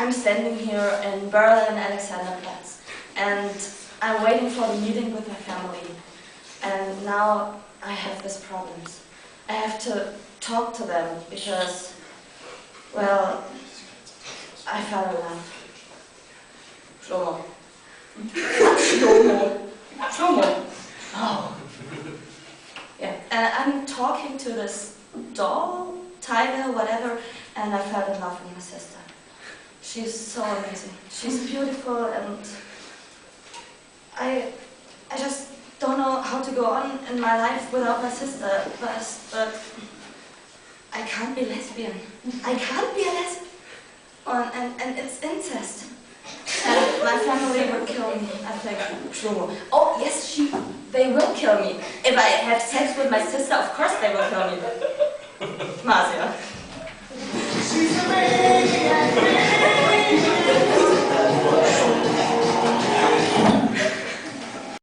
I'm standing here in Berlin Alexanderplatz, and I'm waiting for the meeting with my family. And now I have these problems. I have to talk to them because, well, I fell in love. Shlomo. Shlomo. Shlomo. Oh. Yeah, and I'm talking to this doll, tiger, whatever, and I fell in love with my sister. She's so amazing. She's beautiful, and I just don't know how to go on in my life without my sister, but I can't be lesbian. I can't be a lesbian. And it's incest. And my family would kill me, I think. Shlomo. Oh, yes, they will kill me. If I have sex with my sister, of course they will kill me. Marcia. She's a man.